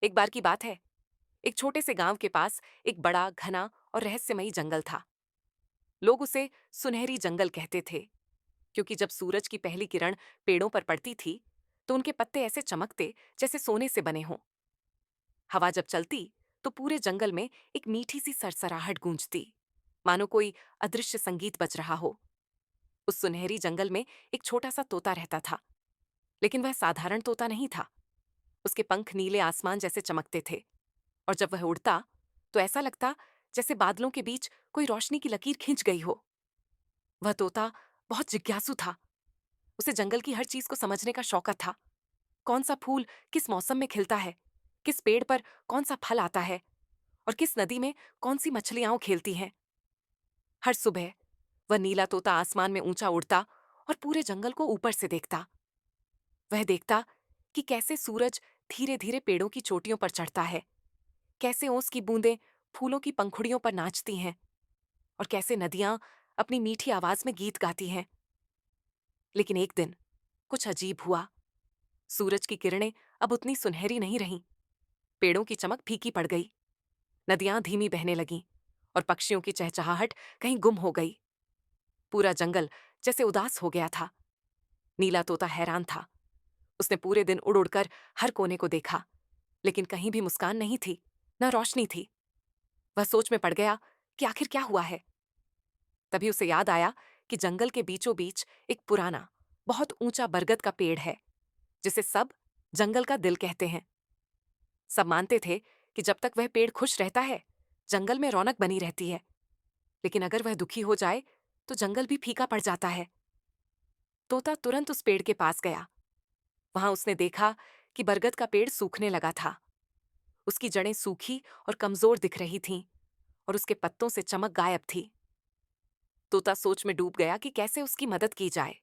एक बार की बात है, एक छोटे से गांव के पास एक बड़ा घना और रहस्यमयी जंगल था। लोग उसे सुनहरी जंगल कहते थे, क्योंकि जब सूरज की पहली किरण पेड़ों पर पड़ती थी तो उनके पत्ते ऐसे चमकते जैसे सोने से बने हों। हवा जब चलती तो पूरे जंगल में एक मीठी सी सरसराहट गूंजती, मानो कोई अदृश्य संगीत बज रहा हो। उस सुनहरी जंगल में एक छोटा सा तोता रहता था, लेकिन वह साधारण तोता नहीं था। उसके पंख नीले आसमान जैसे चमकते थे, और जब वह उड़ता तो ऐसा लगता जैसे बादलों के बीच कोई रोशनी की लकीर खिंच गई हो। वह तोता बहुत जिज्ञासु था। उसे जंगल की हर चीज को समझने का शौक था। कौन सा फूल किस मौसम में खिलता है, किस पेड़ पर कौन सा फल आता है, और किस नदी में कौन सी मछलियां खेलती हैं। हर सुबह वह नीला तोता आसमान में ऊंचा उड़ता और पूरे जंगल को ऊपर से देखता। वह देखता कि कैसे सूरज धीरे धीरे पेड़ों की चोटियों पर चढ़ता है, कैसे ओस की बूंदें फूलों की पंखुड़ियों पर नाचती हैं, और कैसे नदियां अपनी मीठी आवाज में गीत गाती हैं। लेकिन एक दिन कुछ अजीब हुआ। सूरज की किरणें अब उतनी सुनहरी नहीं रहीं। पेड़ों की चमक फीकी पड़ गई, नदियां धीमी बहने लगीं, और पक्षियों की चहचहाहट कहीं गुम हो गई। पूरा जंगल जैसे उदास हो गया था। नीला तोता हैरान था। उसने पूरे दिन उड़ उड़कर हर कोने को देखा, लेकिन कहीं भी मुस्कान नहीं थी, न रोशनी थी। वह सोच में पड़ गया कि आखिर क्या हुआ है। तभी उसे याद आया कि जंगल के बीचों बीच एक पुराना, बहुत ऊंचा बरगद का पेड़ है, जिसे सब जंगल का दिल कहते हैं। सब मानते थे कि जब तक वह पेड़ खुश रहता है, जंगल में रौनक बनी रहती है, लेकिन अगर वह दुखी हो जाए तो जंगल भी फीका पड़ जाता है। तोता तुरंत उस पेड़ के पास गया। वहां उसने देखा कि बरगद का पेड़ सूखने लगा था। उसकी जड़ें सूखी और कमजोर दिख रही थीं, और उसके पत्तों से चमक गायब थी। तोता सोच में डूब गया कि कैसे उसकी मदद की जाए।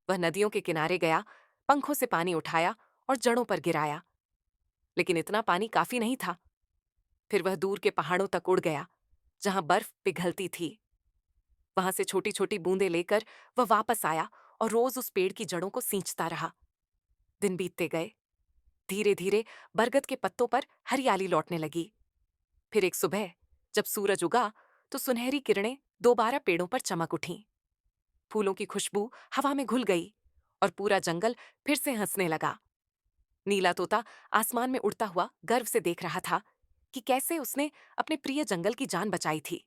वह नदियों के किनारे गया, पंखों से पानी उठाया और जड़ों पर गिराया, लेकिन इतना पानी काफी नहीं था। फिर वह दूर के पहाड़ों तक उड़ गया, जहां बर्फ पिघलती थी। वहां से छोटी छोटी बूंदें लेकर वह वापस आया और रोज उस पेड़ की जड़ों को सींचता रहा। दिन बीतते गए। धीरे धीरे बरगद के पत्तों पर हरियाली लौटने लगी। फिर एक सुबह जब सूरज उगा तो सुनहरी किरणें दोबारा पेड़ों पर चमक उठीं। फूलों की खुशबू हवा में घुल गई, और पूरा जंगल फिर से हंसने लगा। नीला तोता आसमान में उड़ता हुआ गर्व से देख रहा था कि कैसे उसने अपने प्रिय जंगल की जान बचाई थी।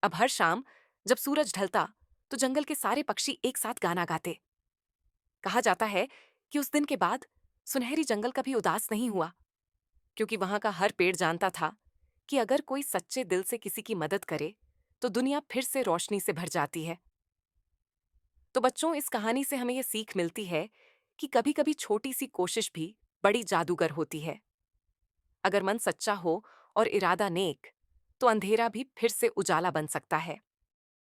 अब हर शाम जब सूरज ढलता तो जंगल के सारे पक्षी एक साथ गाना गाते। कहा जाता है कि उस दिन के बाद सुनहरी जंगल कभी उदास नहीं हुआ, क्योंकि वहां का हर पेड़ जानता था कि अगर कोई सच्चे दिल से किसी की मदद करे तो दुनिया फिर से रोशनी से भर जाती है। तो बच्चों, इस कहानी से हमें यह सीख मिलती है कि कभी कभी छोटी सी कोशिश भी बड़ी जादूगर होती है। अगर मन सच्चा हो और इरादा नेक, तो अंधेरा भी फिर से उजाला बन सकता है।